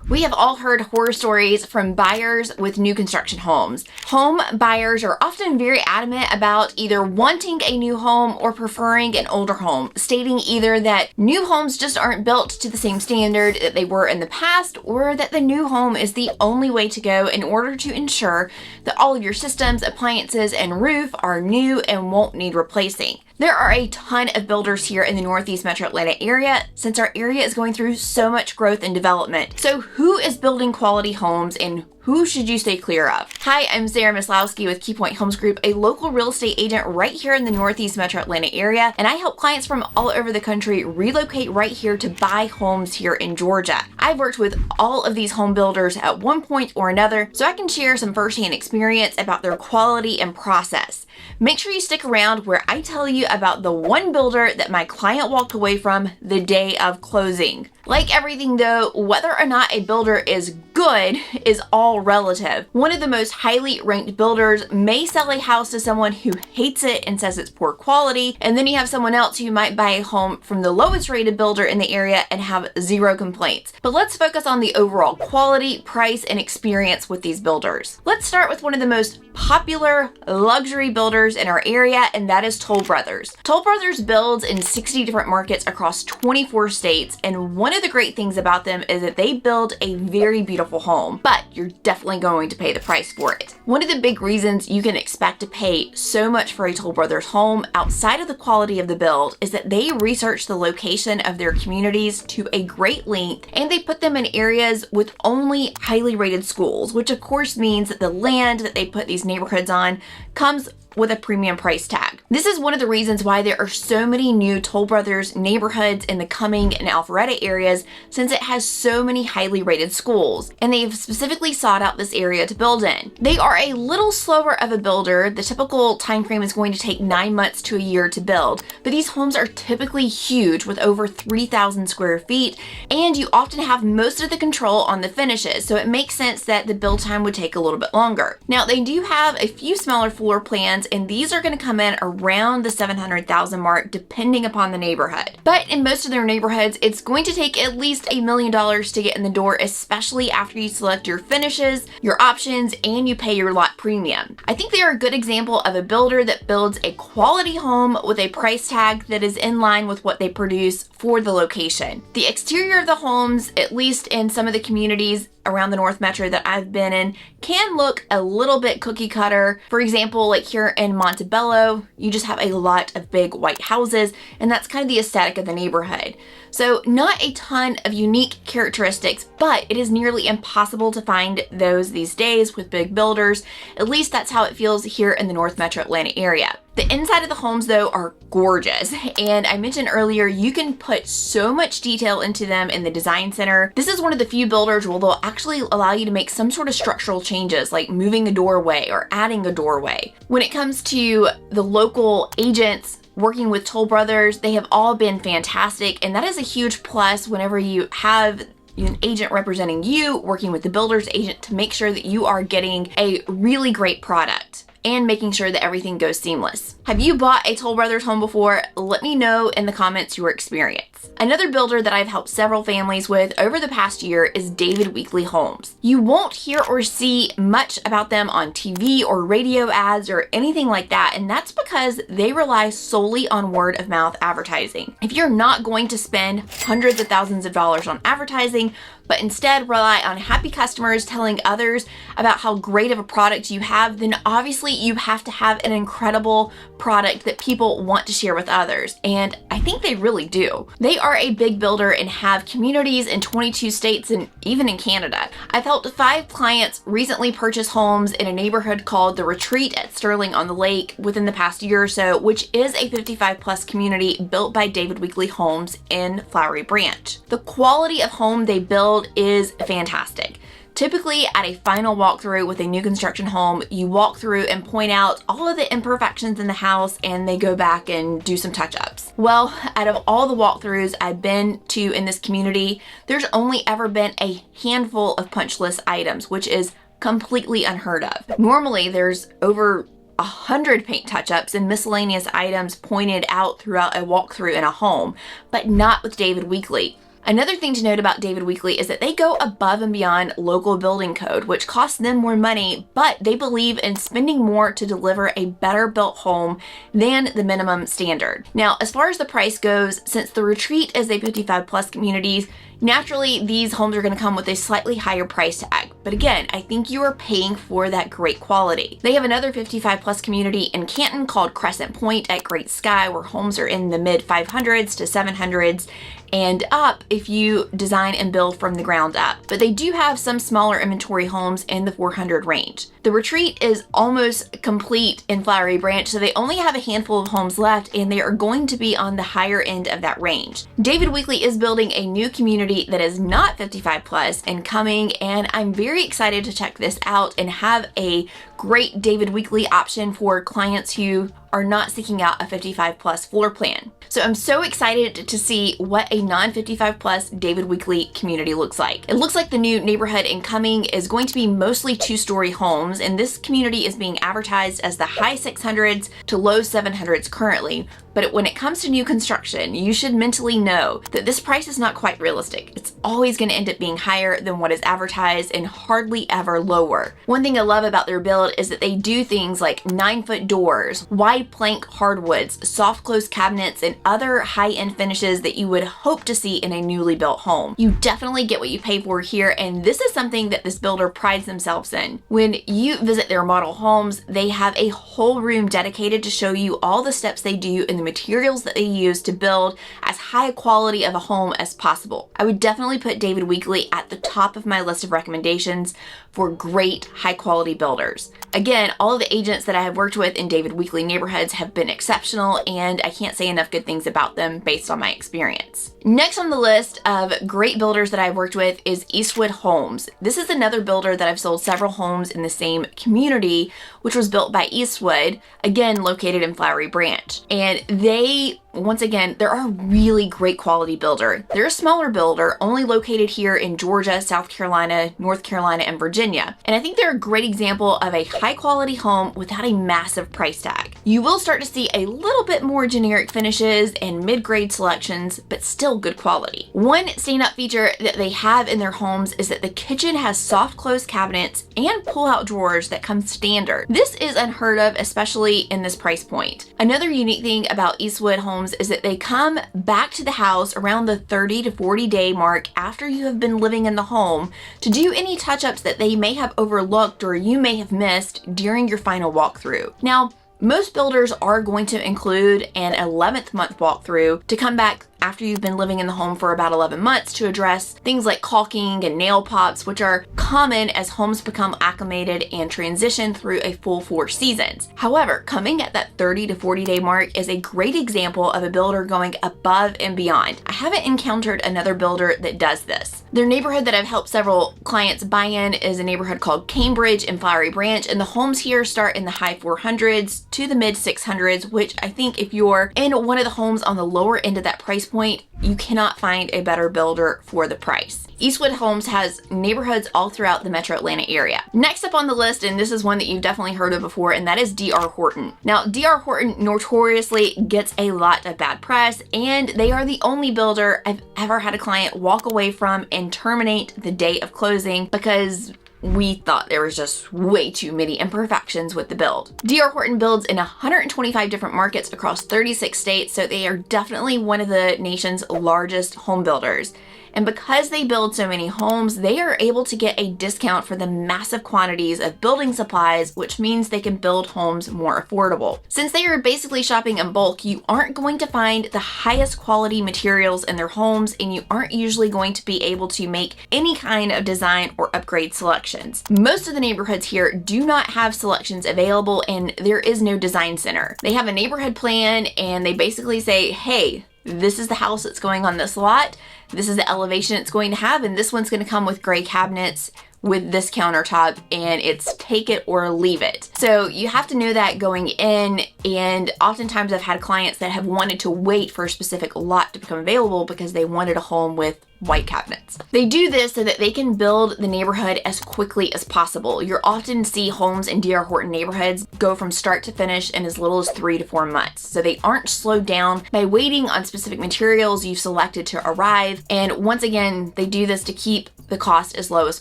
We have all heard horror stories from buyers with new construction homes. Home buyers are often very adamant about either wanting a new home or preferring an older home, stating either that new homes just aren't built to the same standard that they were in the past, or that the new home is the only way to go in order to ensure that all of your systems, appliances, and roof are new and won't need replacing. There are a ton of builders here in the Northeast Metro Atlanta area since our area is going through so much growth and development. So who is building quality homes and who should you stay clear of? Hi, I'm Sarah Maslowski with KeyPoint Homes Group, a local real estate agent right here in the Northeast Metro Atlanta area, and I help clients from all over the country relocate right here to buy homes here in Georgia. I've worked with all of these home builders at one point or another, so I can share some firsthand experience about their quality and process. Make sure you stick around where I tell you about the one builder that my client walked away from the day of closing. Like everything though, whether or not a builder is good is all relative. One of the most highly ranked builders may sell a house to someone who hates it and says it's poor quality, and then you have someone else who might buy a home from the lowest rated builder in the area and have zero complaints. But let's focus on the overall quality, price, and experience with these builders. Let's start with one of the most popular luxury builders in our area, and that is Toll Brothers. Toll Brothers builds in 60 different markets across 24 states, and one of the great things about them is that they build a very beautiful home, but you're definitely going to pay the price for it. One of the big reasons you can expect to pay so much for a Toll Brothers home outside of the quality of the build is that they research the location of their communities to a great length, and they put them in areas with only highly rated schools, which of course means that the land that they put these neighborhoods on comes with a premium price tag. This is one of the reasons why there are so many new Toll Brothers neighborhoods in the Cumming and Alpharetta areas, since it has so many highly rated schools, and they've specifically sought out this area to build in. They are a little slower of a builder. The typical time frame is going to take 9 months to a year to build, but these homes are typically huge with over 3,000 square feet, and you often have most of the control on the finishes, so it makes sense that the build time would take a little bit longer. Now, they do have a few smaller floor plans, and these are going to come in around the $700,000 mark depending upon the neighborhood. But in most of their neighborhoods, it's going to take at least $1 million to get in the door, especially after you select your finishes, your options, and you pay your lot premium. I think they are a good example of a builder that builds a quality home with a price tag that is in line with what they produce for the location. The exterior of the homes, at least in some of the communities around the North Metro that I've been in, can look a little bit cookie cutter. For example, like here in Montebello, you just have a lot of big white houses, and that's kind of the aesthetic of the neighborhood. So not a ton of unique characteristics, but it is nearly impossible to find those these days with big builders. At least that's how it feels here in the North Metro Atlanta area. The inside of the homes though are gorgeous, and I mentioned earlier you can put so much detail into them in the design center. This is one of the few builders where they'll actually allow you to make some sort of structural changes like moving a doorway or adding a doorway. When it comes to the local agents working with Toll Brothers, they have all been fantastic, and that is a huge plus whenever you have an agent representing you working with the builder's agent to make sure that you are getting a really great product and making sure that everything goes seamless. Have you bought a Toll Brothers home before? Let me know in the comments your experience. Another builder that I've helped several families with over the past year is David Weekley Homes. You won't hear or see much about them on TV or radio ads or anything like that, and that's because they rely solely on word of mouth advertising. If you're not going to spend hundreds of thousands of dollars on advertising, but instead rely on happy customers telling others about how great of a product you have, then obviously you have to have an incredible product that people want to share with others. And I think they really do. They are a big builder and have communities in 22 states and even in Canada. I've helped 5 clients recently purchase homes in a neighborhood called The Retreat at Sterling on the Lake within the past year or so, which is a 55+ community built by David Weekley Homes in Flowery Branch. The quality of home they build is fantastic. Typically at a final walkthrough with a new construction home, you walk through and point out all of the imperfections in the house, and they go back and do some touch-ups. Well, out of all the walkthroughs I've been to in this community, there's only ever been a handful of punch list items, which is completely unheard of. Normally there's over 100 paint touch-ups and miscellaneous items pointed out throughout a walkthrough in a home, but not with David Weekley. Another thing to note about David Weekley is that they go above and beyond local building code, which costs them more money, but they believe in spending more to deliver a better built home than the minimum standard. Now, as far as the price goes, since the Retreat is a 55+ community, naturally, these homes are going to come with a slightly higher price tag. But again, I think you are paying for that great quality. They have another 55+ community in Canton called Crescent Point at Great Sky, where homes are in the mid 500s to 700s and up if you design and build from the ground up. But they do have some smaller inventory homes in the 400 range. The Retreat is almost complete in Flowery Branch, so they only have a handful of homes left, and they are going to be on the higher end of that range. David Weekley is building a new community that is not 55+ and coming, and I'm very excited to check this out and have a great David Weekley option for clients who are not seeking out a 55+ floor plan. So I'm so excited to see what a non-55+ David Weekley community looks like. It looks like the new neighborhood incoming is going to be mostly 2-story homes, and this community is being advertised as the high 600s to low 700s currently. But when it comes to new construction, you should mentally know that this price is not quite realistic. It's always going to end up being higher than what is advertised and hardly ever lower. One thing I love about their build is that they do things like 9-foot doors, wide plank hardwoods, soft close cabinets, and other high-end finishes that you would hope to see in a newly built home. You definitely get what you pay for here, and this is something that this builder prides themselves in. When you visit their model homes, they have a whole room dedicated to show you all the steps they do in the materials that they use to build as high quality of a home as possible. I would definitely put David Weekley at the top of my list of recommendations for great high quality builders. Again, all of the agents that I have worked with in David Weekley neighborhoods have been exceptional, and I can't say enough good things about them based on my experience. Next on the list of great builders that I've worked with is Eastwood Homes. This is another builder that I've sold several homes in the same community, which was built by Eastwood, again located in Flowery Branch. And they, once again, they're a really great quality builder. They're a smaller builder, only located here in Georgia, South Carolina, North Carolina, and Virginia. And I think they're a great example of a high quality home without a massive price tag. You will start to see a little bit more generic finishes and mid-grade selections, but still good quality. One standout feature that they have in their homes is that the kitchen has soft close cabinets and pull-out drawers that come standard. This is unheard of, especially in this price point. Another unique thing about Eastwood Homes is that they come back to the house around the 30 to 40 day mark after you have been living in the home to do any touch-ups that they may have overlooked or you may have missed during your final walkthrough. Now, most builders are going to include an 11th month walkthrough to come back after you've been living in the home for about 11 months to address things like caulking and nail pops, which are common as homes become acclimated and transition through a full 4 seasons. However, coming at that 30 to 40 day mark is a great example of a builder going above and beyond. I haven't encountered another builder that does this. Their neighborhood that I've helped several clients buy in is a neighborhood called Cambridge in Flowery Branch, and the homes here start in the high 400s to the mid 600s, which I think if you're in one of the homes on the lower end of that price point, you cannot find a better builder for the price. Eastwood Homes has neighborhoods all throughout the metro Atlanta area. Next up on the list, and this is one that you've definitely heard of before, and that is D.R. Horton. Now, D.R. Horton notoriously gets a lot of bad press, and they are the only builder I've ever had a client walk away from and terminate the day of closing because we thought there was just way too many imperfections with the build. D.R. Horton builds in 125 different markets across 36 states, so they are definitely one of the nation's largest home builders. And because they build so many homes, they are able to get a discount for the massive quantities of building supplies, which means they can build homes more affordable. Since they are basically shopping in bulk, you aren't going to find the highest quality materials in their homes, and you aren't usually going to be able to make any kind of design or upgrade selections. Most of the neighborhoods here do not have selections available, and there is no design center. They have a neighborhood plan, and they basically say, hey, this is the house that's going on this lot. This is the elevation it's going to have, and this one's going to come with gray cabinets with this countertop, and it's take it or leave it. So you have to know that going in, and oftentimes I've had clients that have wanted to wait for a specific lot to become available because they wanted a home with white cabinets. They do this so that they can build the neighborhood as quickly as possible. You'll often see homes in D.R. Horton neighborhoods go from start to finish in as little as 3 to 4 months. So they aren't slowed down by waiting on specific materials you've selected to arrive. And once again, they do this to keep the cost as low as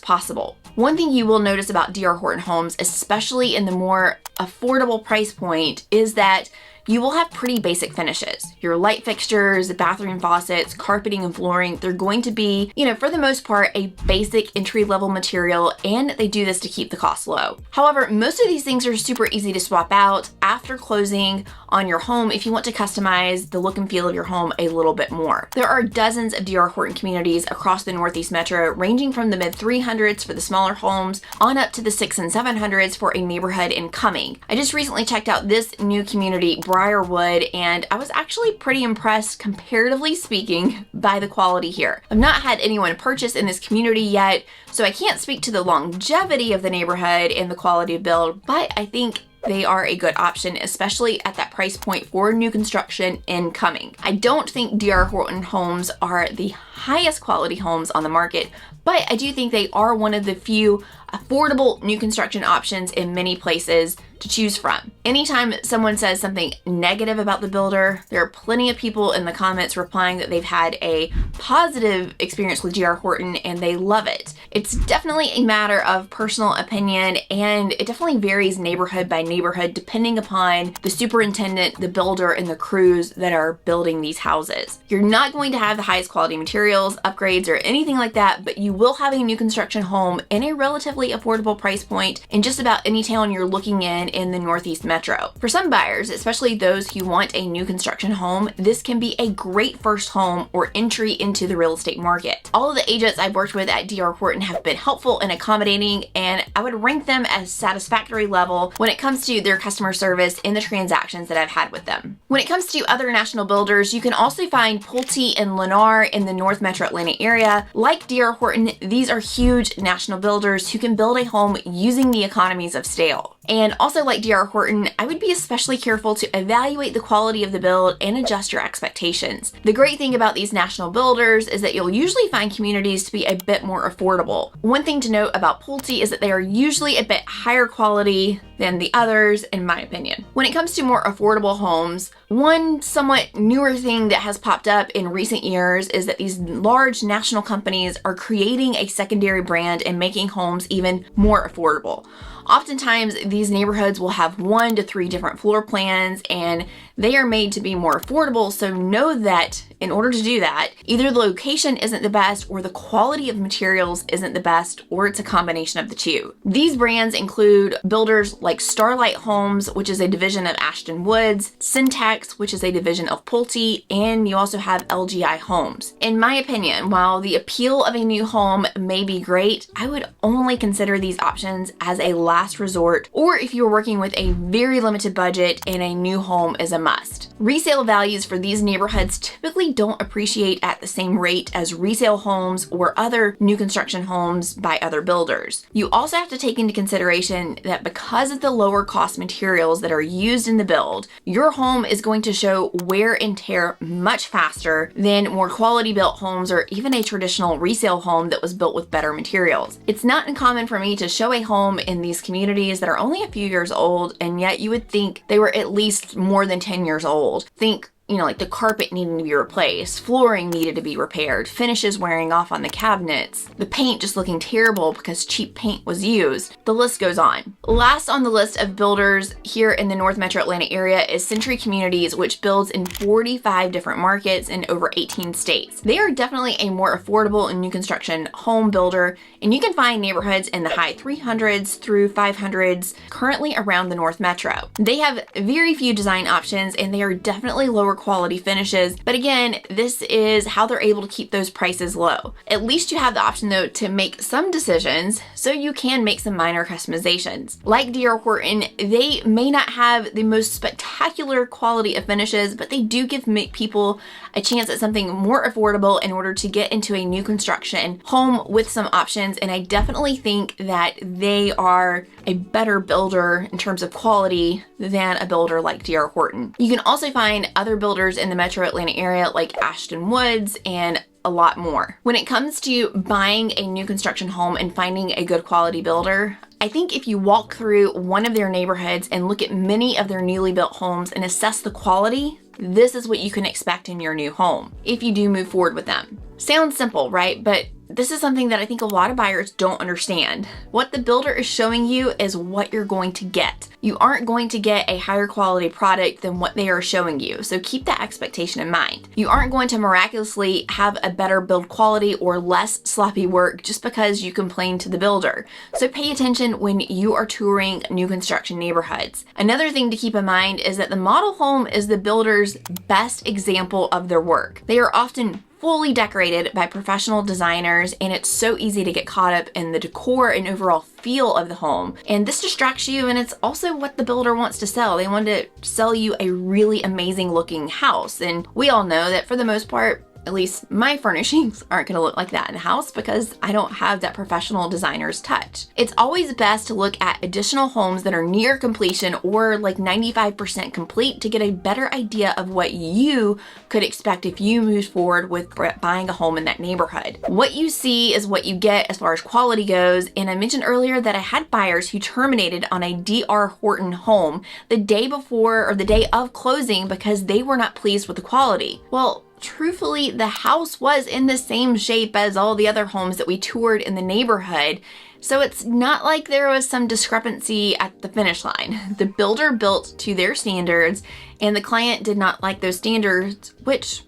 possible. One thing you will notice about D.R. Horton homes, especially in the more affordable price point, is that you will have pretty basic finishes. Your light fixtures, bathroom faucets, carpeting and flooring, they're going to be, for the most part, a basic entry-level material, and they do this to keep the cost low. However, most of these things are super easy to swap out after closing on your home if you want to customize the look and feel of your home a little bit more. There are dozens of D.R. Horton communities across the Northeast Metro, ranging from the mid-300s for the smaller homes on up to the 600s and 700s for a neighborhood in Cumming. I just recently checked out this new community, Briarwood, and I was actually pretty impressed, comparatively speaking, by the quality here. I've not had anyone purchase in this community yet, so I can't speak to the longevity of the neighborhood and the quality of build, but I think they are a good option, especially at that price point for new construction in Cumming. I don't think D.R. Horton homes are the highest quality homes on the market, but I do think they are one of the few affordable new construction options in many places to choose from. Anytime someone says something negative about the builder, there are plenty of people in the comments replying that they've had a positive experience with D.R. Horton and they love it. It's definitely a matter of personal opinion, and it definitely varies neighborhood by neighborhood depending upon the superintendent, the builder, and the crews that are building these houses. You're not going to have the highest quality materials, upgrades, or anything like that, but you will have a new construction home in a relatively affordable price point in just about any town you're looking in the Northeast Metro. For some buyers, especially those who want a new construction home, this can be a great first home or entry into the real estate market. All of the agents I've worked with at D.R. Horton have been helpful and accommodating, and I would rank them as satisfactory level when it comes to their customer service in the transactions that I've had with them. When it comes to other national builders, you can also find Pulte and Lennar in the North Metro Atlanta area. Like D.R. Horton, these are huge national builders who can build a home using the economies of scale. And also like D.R. Horton, I would be especially careful to evaluate the quality of the build and adjust your expectations. The great thing about these national builders is that you'll usually find communities to be a bit more affordable. One thing to note about Pulte is that they are usually a bit higher quality than the others, in my opinion. When it comes to more affordable homes, one somewhat newer thing that has popped up in recent years is that these large national companies are creating a secondary brand and making homes even more affordable. Oftentimes, these neighborhoods will have 1 to 3 different floor plans, and they are made to be more affordable, so know that in order to do that, either the location isn't the best or the quality of materials isn't the best, or it's a combination of the two. These brands include builders like Starlight Homes, which is a division of Ashton Woods, Syntax, which is a division of Pulte, and you also have LGI Homes. In my opinion, while the appeal of a new home may be great, I would only consider these options as a last resort, or if you're working with a very limited budget and a new home is a must. Resale values for these neighborhoods typically don't appreciate at the same rate as resale homes or other new construction homes by other builders. You also have to take into consideration that because of the lower cost materials that are used in the build, your home is going to show wear and tear much faster than more quality built homes or even a traditional resale home that was built with better materials. It's not uncommon for me to show a home in these communities that are only a few years old, and yet you would think they were at least more than 10 years old. Think, like the carpet needing to be replaced, flooring needed to be repaired, finishes wearing off on the cabinets, the paint just looking terrible because cheap paint was used. The list goes on. Last on the list of builders here in the North Metro Atlanta area is Century Communities, which builds in 45 different markets in over 18 states. They are definitely a more affordable and new construction home builder, and you can find neighborhoods in the high 300s through 500s currently around the North Metro. They have very few design options, and they are definitely lower quality finishes, but again, this is how they're able to keep those prices low. At least you have the option though to make some decisions so you can make some minor customizations. Like D.R. Horton, they may not have the most spectacular quality of finishes, but they do give people a chance at something more affordable in order to get into a new construction home with some options, and I definitely think that they are a better builder in terms of quality than a builder like D.R. Horton. You can also find other builders builders in the metro Atlanta area like Ashton Woods and a lot more. When it comes to buying a new construction home and finding a good quality builder, I think if you walk through one of their neighborhoods and look at many of their newly built homes and assess the quality, this is what you can expect in your new home if you do move forward with them. Sounds simple, right? But this is something that I think a lot of buyers don't understand. What the builder is showing you is what you're going to get. You aren't going to get a higher quality product than what they are showing you, so keep that expectation in mind. You aren't going to miraculously have a better build quality or less sloppy work just because you complain to the builder. So pay attention when you are touring new construction neighborhoods. Another thing to keep in mind is that the model home is the builder's best example of their work. They are often fully decorated by professional designers, and it's so easy to get caught up in the decor and overall feel of the home. And this distracts you, and it's also what the builder wants to sell. They want to sell you a really amazing looking house. And we all know that for the most part, at least my furnishings aren't gonna look like that in the house because I don't have that professional designer's touch. It's always best to look at additional homes that are near completion or like 95% complete to get a better idea of what you could expect if you move forward with buying a home in that neighborhood. What you see is what you get as far as quality goes, and I mentioned earlier that I had buyers who terminated on a D.R. Horton home the day before or the day of closing because they were not pleased with the quality. Well, truthfully, the house was in the same shape as all the other homes that we toured in the neighborhood, so it's not like there was some discrepancy at the finish line. The builder built to their standards, and the client did not like those standards, which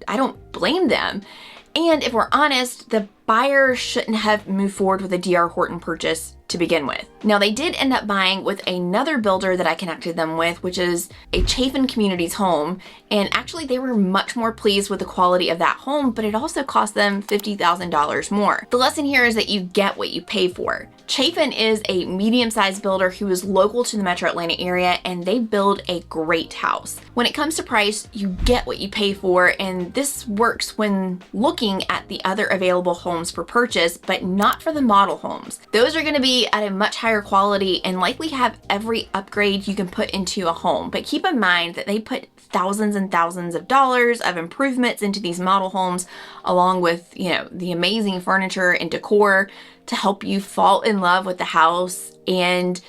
I don't blame them. And if we're honest, the buyer shouldn't have moved forward with a D.R. Horton purchase to begin with. Now, they did end up buying with another builder that I connected them with, which is a Chafin Communities home, and actually they were much more pleased with the quality of that home, but it also cost them $50,000 more. The lesson here is that you get what you pay for. Chafin is a medium-sized builder who is local to the metro Atlanta area, and they build a great house. When it comes to price, you get what you pay for, and this works when looking at the other available homes for purchase, but not for the model homes. Those are going to be at a much higher quality and likely have every upgrade you can put into a home. But keep in mind that they put thousands and thousands of dollars of improvements into these model homes, along with, the amazing furniture and decor to help you fall in love with the house. And,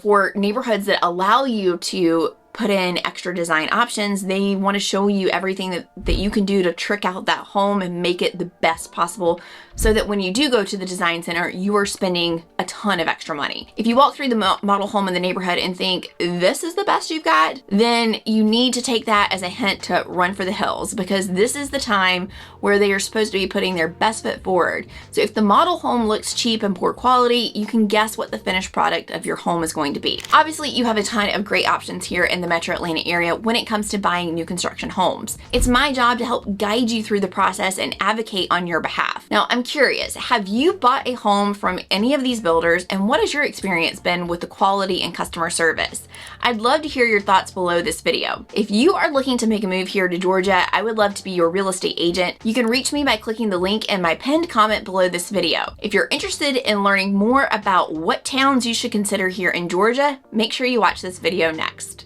for neighborhoods that allow you to put in extra design options, they want to show you everything that you can do to trick out that home and make it the best possible, so that when you do go to the design center, you are spending a ton of extra money. If you walk through the model home in the neighborhood and think this is the best you've got, then you need to take that as a hint to run for the hills, because this is the time where they are supposed to be putting their best foot forward. So if the model home looks cheap and poor quality, you can guess what the finished product of your home is going to be. Obviously, you have a ton of great options here in the metro Atlanta area when it comes to buying new construction homes. It's my job to help guide you through the process and advocate on your behalf. Now, I'm curious, have you bought a home from any of these builders, and what has your experience been with the quality and customer service? I'd love to hear your thoughts below this video. If you are looking to make a move here to Georgia, I would love to be your real estate agent. You can reach me by clicking the link in my pinned comment below this video. If you're interested in learning more about what towns you should consider here in Georgia, make sure you watch this video next.